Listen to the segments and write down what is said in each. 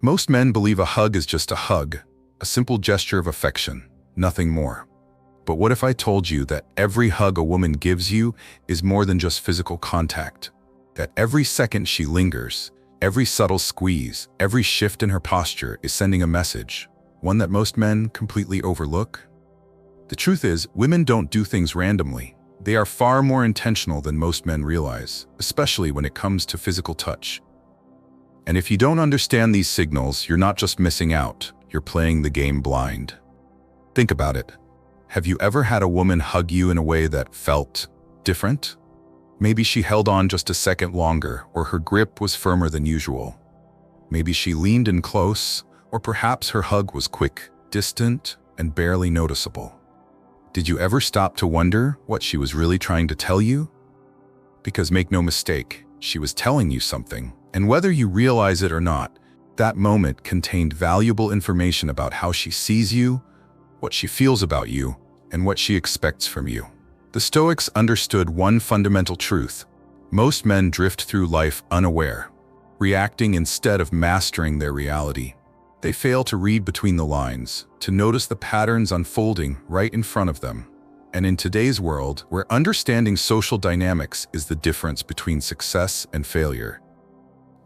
Most men believe a hug is just a hug, a simple gesture of affection, nothing more. But what if I told you that every hug a woman gives you is more than just physical contact? That every second she lingers, every subtle squeeze, every shift in her posture is sending a message, one that most men completely overlook? The truth is, women don't do things randomly. They are far more intentional than most men realize, especially when it comes to physical touch. And if you don't understand these signals, you're not just missing out, you're playing the game blind. Think about it. Have you ever had a woman hug you in a way that felt different? Maybe she held on just a second longer, or her grip was firmer than usual. Maybe she leaned in close, or perhaps her hug was quick, distant, and barely noticeable. Did you ever stop to wonder what she was really trying to tell you? Because make no mistake, she was telling you something, and whether you realize it or not, that moment contained valuable information about how she sees you, what she feels about you, and what she expects from you. The Stoics understood one fundamental truth. Most men drift through life unaware, reacting instead of mastering their reality. They fail to read between the lines, to notice the patterns unfolding right in front of them. And in today's world, where understanding social dynamics is the difference between success and failure,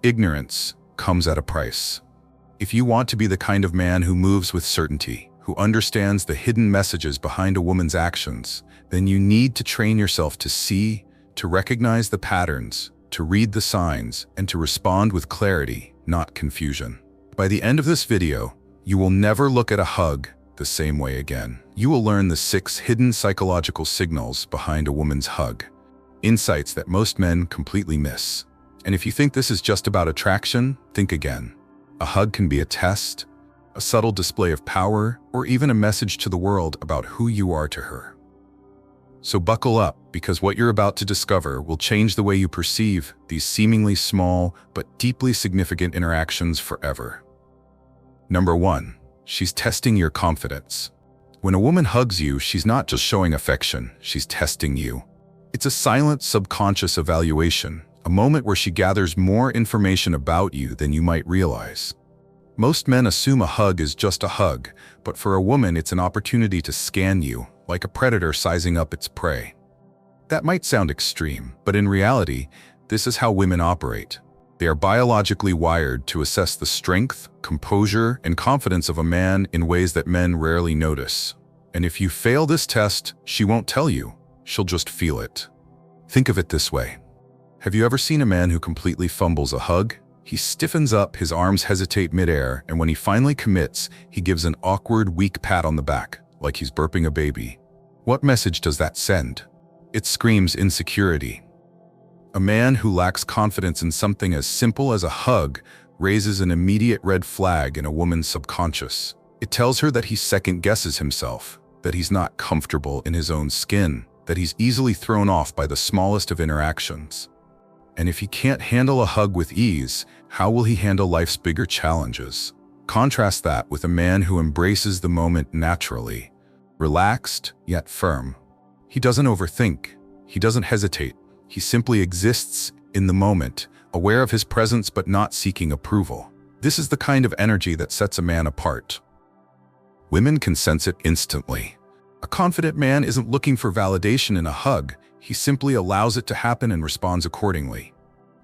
ignorance comes at a price. If you want to be the kind of man who moves with certainty, who understands the hidden messages behind a woman's actions, then you need to train yourself to see, to recognize the patterns, to read the signs, and to respond with clarity, not confusion. By the end of this video, you will never look at a hug the same way again. You will learn the 6 hidden psychological signals behind a woman's hug, insights that most men completely miss. And if you think this is just about attraction, think again. A hug can be a test, a subtle display of power, or even a message to the world about who you are to her. So buckle up, because what you're about to discover will change the way you perceive these seemingly small but deeply significant interactions forever. Number 1. She's testing your confidence. When a woman hugs you, she's not just showing affection, she's testing you. It's a silent, subconscious evaluation, a moment where she gathers more information about you than you might realize. Most men assume a hug is just a hug, but for a woman it's an opportunity to scan you, like a predator sizing up its prey. That might sound extreme, but in reality, this is how women operate. They are biologically wired to assess the strength, composure, and confidence of a man in ways that men rarely notice. And if you fail this test, she won't tell you, she'll just feel it. Think of it this way. Have you ever seen a man who completely fumbles a hug? He stiffens up, his arms hesitate midair, and when he finally commits, he gives an awkward, weak pat on the back, like he's burping a baby. What message does that send? It screams insecurity. A man who lacks confidence in something as simple as a hug raises an immediate red flag in a woman's subconscious. It tells her that he second-guesses himself, that he's not comfortable in his own skin, that he's easily thrown off by the smallest of interactions. And if he can't handle a hug with ease, how will he handle life's bigger challenges? Contrast that with a man who embraces the moment naturally, relaxed yet firm. He doesn't overthink, he doesn't hesitate, he simply exists in the moment, aware of his presence but not seeking approval. This is the kind of energy that sets a man apart. Women can sense it instantly. A confident man isn't looking for validation in a hug, he simply allows it to happen and responds accordingly.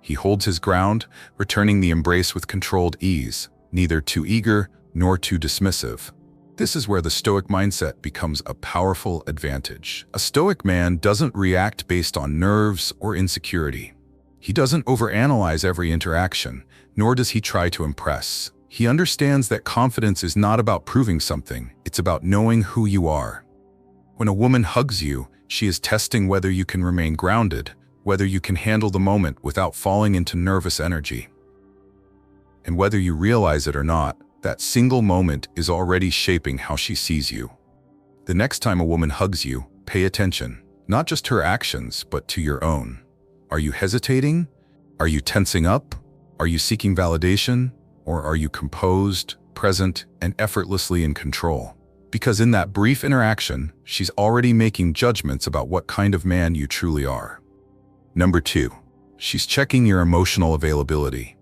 He holds his ground, returning the embrace with controlled ease, neither too eager nor too dismissive. This is where the Stoic mindset becomes a powerful advantage. A Stoic man doesn't react based on nerves or insecurity. He doesn't overanalyze every interaction, nor does he try to impress. He understands that confidence is not about proving something, it's about knowing who you are. When a woman hugs you, she is testing whether you can remain grounded, whether you can handle the moment without falling into nervous energy. And whether you realize it or not, that single moment is already shaping how she sees you. The next time a woman hugs you, pay attention, not just to her actions, but to your own. Are you hesitating? Are you tensing up? Are you seeking validation? Or are you composed, present, and effortlessly in control? Because in that brief interaction, she's already making judgments about what kind of man you truly are. Number 2, she's checking your emotional availability.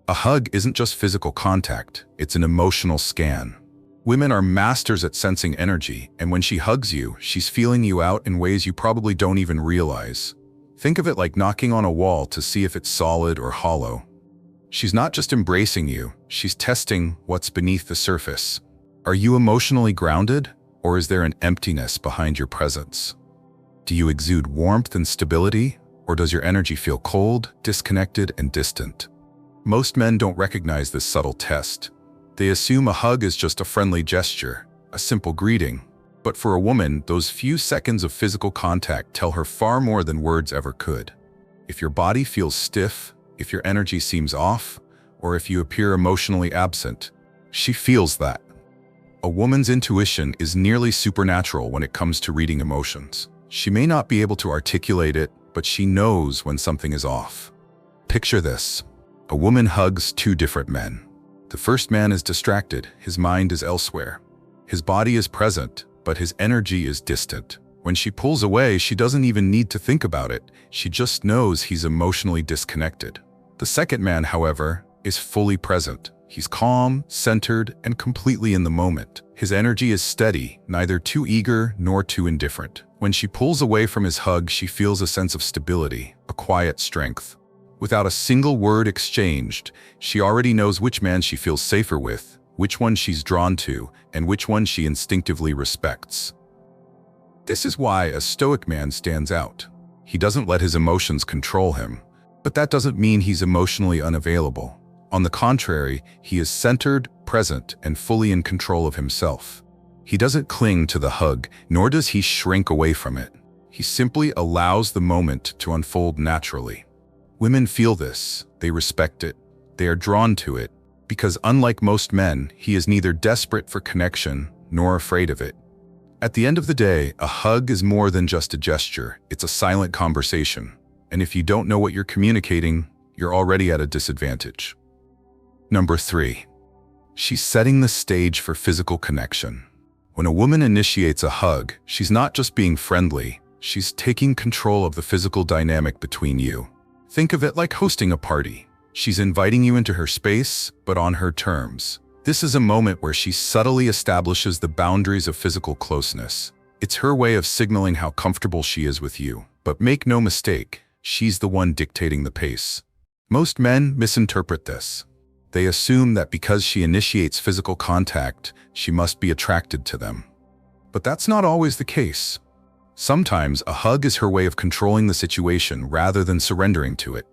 A hug isn't just physical contact, it's an emotional scan. Women are masters at sensing energy, and when she hugs you, she's feeling you out in ways you probably don't even realize. Think of it like knocking on a wall to see if it's solid or hollow. She's not just embracing you, she's testing what's beneath the surface. Are you emotionally grounded, or is there an emptiness behind your presence? Do you exude warmth and stability, or does your energy feel cold, disconnected, and distant? Most men don't recognize this subtle test. They assume a hug is just a friendly gesture, a simple greeting. But for a woman, those few seconds of physical contact tell her far more than words ever could. If your body feels stiff, if your energy seems off, or if you appear emotionally absent, she feels that. A woman's intuition is nearly supernatural when it comes to reading emotions. She may not be able to articulate it, but she knows when something is off. Picture this. A woman hugs two different men. The first man is distracted, his mind is elsewhere. His body is present, but his energy is distant. When she pulls away, she doesn't even need to think about it. She just knows he's emotionally disconnected. The second man, however, is fully present. He's calm, centered, and completely in the moment. His energy is steady, neither too eager nor too indifferent. When she pulls away from his hug, she feels a sense of stability, a quiet strength. Without a single word exchanged, she already knows which man she feels safer with, which one she's drawn to, and which one she instinctively respects. This is why a Stoic man stands out. He doesn't let his emotions control him, but that doesn't mean he's emotionally unavailable. On the contrary, he is centered, present, and fully in control of himself. He doesn't cling to the hug, nor does he shrink away from it. He simply allows the moment to unfold naturally. Women feel this, they respect it, they are drawn to it, because unlike most men, he is neither desperate for connection nor afraid of it. At the end of the day, a hug is more than just a gesture, it's a silent conversation. And if you don't know what you're communicating, you're already at a disadvantage. Number 3. She's setting the stage for physical connection. When a woman initiates a hug, she's not just being friendly, she's taking control of the physical dynamic between you. Think of it like hosting a party. She's inviting you into her space, but on her terms. This is a moment where she subtly establishes the boundaries of physical closeness. It's her way of signaling how comfortable she is with you. But make no mistake, she's the one dictating the pace. Most men misinterpret this. They assume that because she initiates physical contact, she must be attracted to them. But that's not always the case. Sometimes a hug is her way of controlling the situation rather than surrendering to it.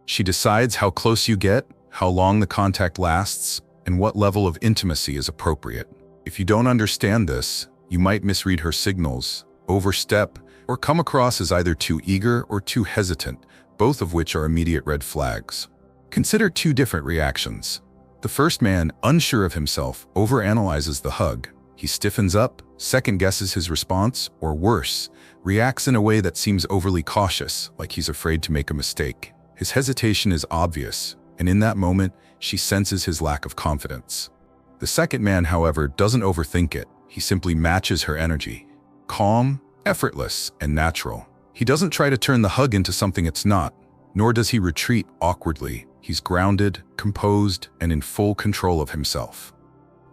She decides how close you get, how long the contact lasts, and what level of intimacy is appropriate. If you don't understand this, you might misread her signals, overstep, or come across as either too eager or too hesitant, both of which are immediate red flags. Consider two different reactions. The first man, unsure of himself, overanalyzes the hug. He stiffens up, second-guesses his response, or worse, reacts in a way that seems overly cautious, like he's afraid to make a mistake. His hesitation is obvious, and in that moment, she senses his lack of confidence. The second man, however, doesn't overthink it. He simply matches her energy. Calm, effortless, and natural. He doesn't try to turn the hug into something it's not, nor does he retreat awkwardly. He's grounded, composed, and in full control of himself.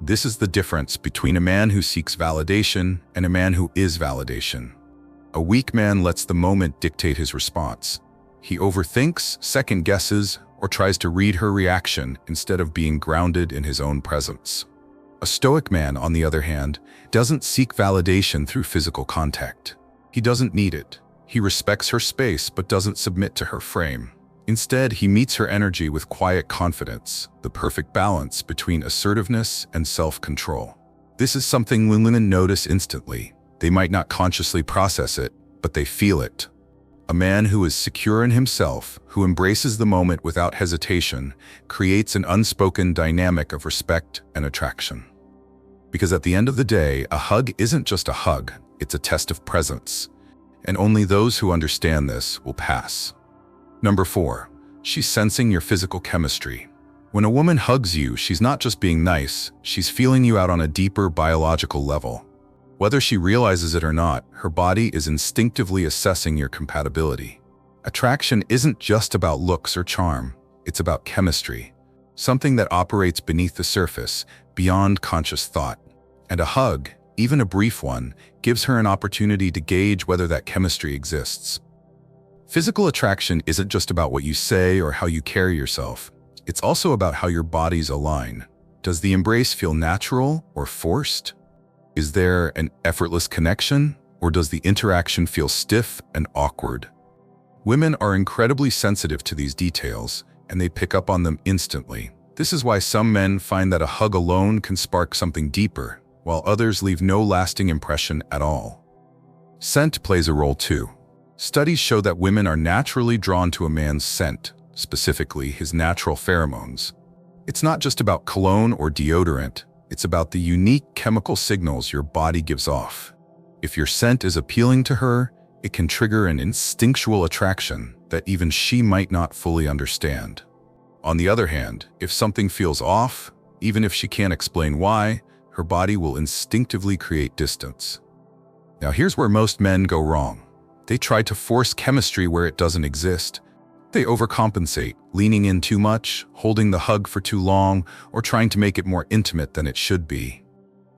This is the difference between a man who seeks validation and a man who is validation. A weak man lets the moment dictate his response. He overthinks, second-guesses, or tries to read her reaction instead of being grounded in his own presence. A Stoic man, on the other hand, doesn't seek validation through physical contact. He doesn't need it. He respects her space but doesn't submit to her frame. Instead, he meets her energy with quiet confidence, the perfect balance between assertiveness and self-control. This is something women notice instantly. They might not consciously process it, but they feel it. A man who is secure in himself, who embraces the moment without hesitation, creates an unspoken dynamic of respect and attraction. Because at the end of the day, a hug isn't just a hug, it's a test of presence. And only those who understand this will pass. Number 4. She's sensing your physical chemistry. When a woman hugs you, she's not just being nice, she's feeling you out on a deeper biological level. Whether she realizes it or not, her body is instinctively assessing your compatibility. Attraction isn't just about looks or charm, it's about chemistry. something that operates beneath the surface, beyond conscious thought. And a hug, even a brief one, gives her an opportunity to gauge whether that chemistry exists. Physical attraction isn't just about what you say or how you carry yourself. It's also about how your bodies align. Does the embrace feel natural or forced? Is there an effortless connection, or does the interaction feel stiff and awkward? Women are incredibly sensitive to these details, and they pick up on them instantly. This is why some men find that a hug alone can spark something deeper, while others leave no lasting impression at all. Scent plays a role too. Studies show that women are naturally drawn to a man's scent, specifically his natural pheromones. It's not just about cologne or deodorant, it's about the unique chemical signals your body gives off. If your scent is appealing to her, it can trigger an instinctual attraction that even she might not fully understand. On the other hand, if something feels off, even if she can't explain why, her body will instinctively create distance. Now here's where most men go wrong. They try to force chemistry where it doesn't exist. They overcompensate, leaning in too much, holding the hug for too long, or trying to make it more intimate than it should be.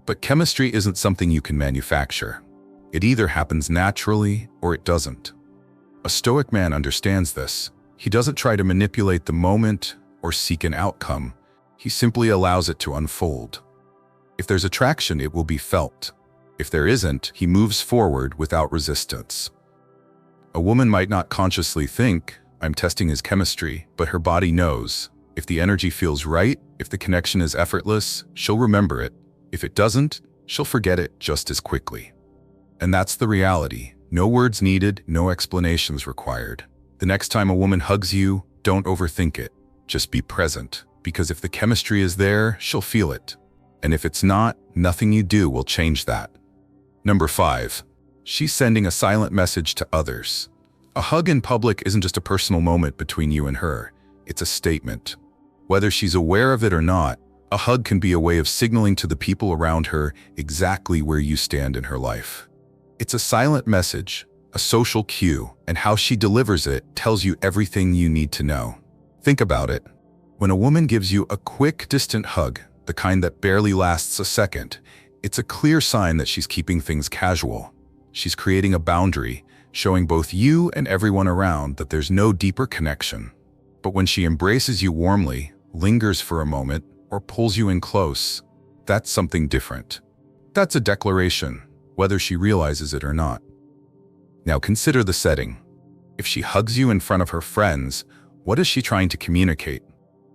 But chemistry isn't something you can manufacture. It either happens naturally or it doesn't. A Stoic man understands this. He doesn't try to manipulate the moment or seek an outcome. He simply allows it to unfold. If there's attraction, it will be felt. If there isn't, he moves forward without resistance. A woman might not consciously think, "I'm testing his chemistry," but her body knows. If the energy feels right, if the connection is effortless, she'll remember it. If it doesn't, she'll forget it just as quickly. And that's the reality. No words needed, no explanations required. The next time a woman hugs you, don't overthink it. Just be present, because if the chemistry is there, she'll feel it. And if it's not, nothing you do will change that. Number 5. She's sending a silent message to others. A hug in public isn't just a personal moment between you and her. It's a statement. Whether she's aware of it or not, a hug can be a way of signaling to the people around her exactly where you stand in her life. It's a silent message, a social cue, and how she delivers it tells you everything you need to know. Think about it. When a woman gives you a quick, distant hug, the kind that barely lasts a second, it's a clear sign that she's keeping things casual. She's creating a boundary, showing both you and everyone around that there's no deeper connection. But when she embraces you warmly, lingers for a moment, or pulls you in close, that's something different. That's a declaration, whether she realizes it or not. Now consider the setting. If she hugs you in front of her friends, what is she trying to communicate?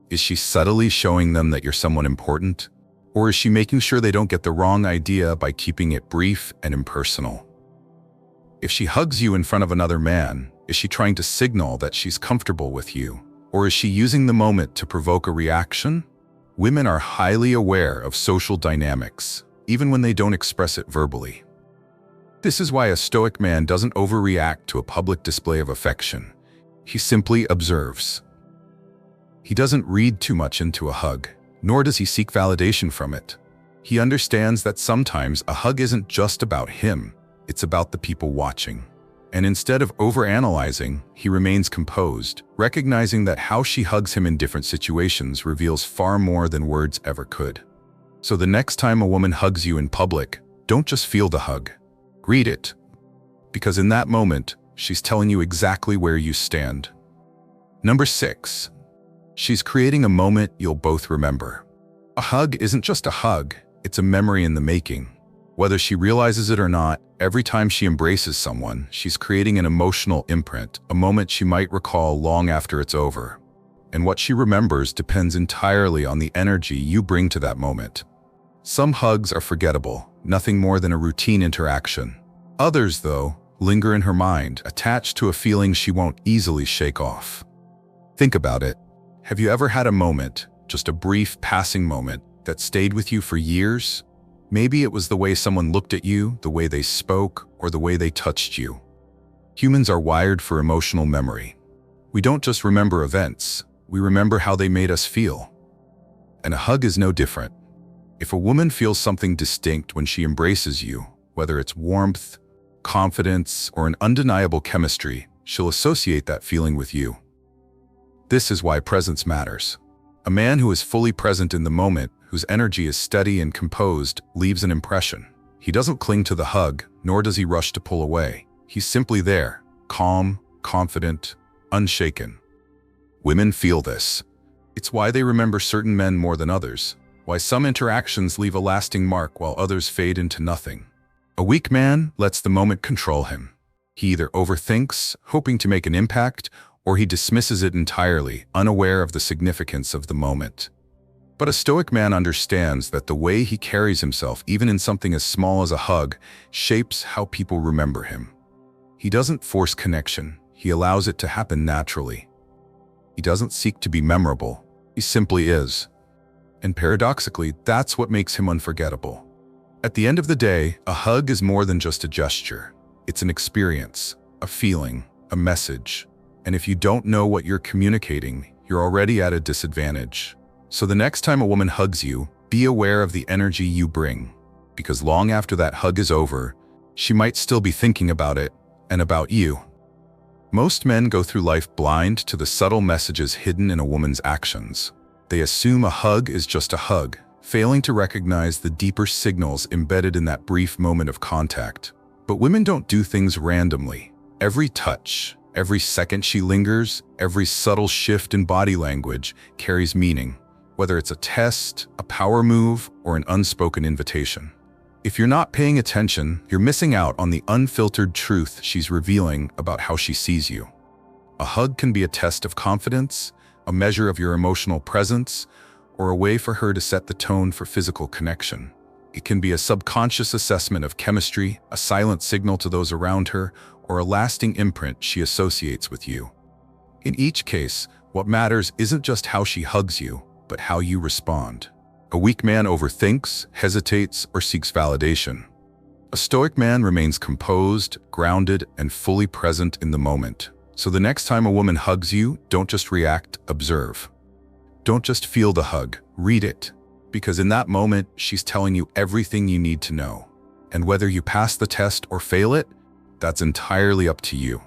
Is she subtly showing them that you're someone important? Or is she making sure they don't get the wrong idea by keeping it brief and impersonal? If she hugs you in front of another man, is she trying to signal that she's comfortable with you? Or is she using the moment to provoke a reaction? Women are highly aware of social dynamics, even when they don't express it verbally. This is why a Stoic man doesn't overreact to a public display of affection. He simply observes. He doesn't read too much into a hug, nor does he seek validation from it. He understands that sometimes a hug isn't just about him, it's about the people watching. And instead of overanalyzing, he remains composed, recognizing that how she hugs him in different situations reveals far more than words ever could. So the next time a woman hugs you in public, don't just feel the hug. Read it. Because in that moment, she's telling you exactly where you stand. Number 6. She's creating a moment you'll both remember. A hug isn't just a hug, it's a memory in the making. Whether she realizes it or not, every time she embraces someone, she's creating an emotional imprint, a moment she might recall long after it's over. And what she remembers depends entirely on the energy you bring to that moment. Some hugs are forgettable, nothing more than a routine interaction. Others, though, linger in her mind, attached to a feeling she won't easily shake off. Think about it. Have you ever had a moment, just a brief passing moment, that stayed with you for years? Maybe it was the way someone looked at you, the way they spoke, or the way they touched you. Humans are wired for emotional memory. We don't just remember events, we remember how they made us feel. And a hug is no different. If a woman feels something distinct when she embraces you, whether it's warmth, confidence, or an undeniable chemistry, she'll associate that feeling with you. This is why presence matters. A man who is fully present in the moment, whose energy is steady and composed, leaves an impression. He doesn't cling to the hug, nor does he rush to pull away. He's simply there, calm, confident, unshaken. Women feel this. It's why they remember certain men more than others, why some interactions leave a lasting mark while others fade into nothing. A weak man lets the moment control him. He either overthinks, hoping to make an impact, or he dismisses it entirely, unaware of the significance of the moment. But a Stoic man understands that the way he carries himself, even in something as small as a hug, shapes how people remember him. He doesn't force connection, he allows it to happen naturally. He doesn't seek to be memorable, he simply is. And paradoxically, that's what makes him unforgettable. At the end of the day, a hug is more than just a gesture. It's an experience, a feeling, a message. And if you don't know what you're communicating, you're already at a disadvantage. So the next time a woman hugs you, be aware of the energy you bring. Because long after that hug is over, she might still be thinking about it and about you. Most men go through life blind to the subtle messages hidden in a woman's actions. They assume a hug is just a hug, failing to recognize the deeper signals embedded in that brief moment of contact. But women don't do things randomly. Every touch, every second she lingers, every subtle shift in body language carries meaning, whether it's a test, a power move, or an unspoken invitation. If you're not paying attention, you're missing out on the unfiltered truth she's revealing about how she sees you. A hug can be a test of confidence, a measure of your emotional presence, or a way for her to set the tone for physical connection. It can be a subconscious assessment of chemistry, a silent signal to those around her, or a lasting imprint she associates with you. In each case, what matters isn't just how she hugs you, but how you respond. A weak man overthinks, hesitates, or seeks validation. A Stoic man remains composed, grounded, and fully present in the moment. So the next time a woman hugs you, don't just react, observe. Don't just feel the hug, read it. Because in that moment, she's telling you everything you need to know. And whether you pass the test or fail it, that's entirely up to you.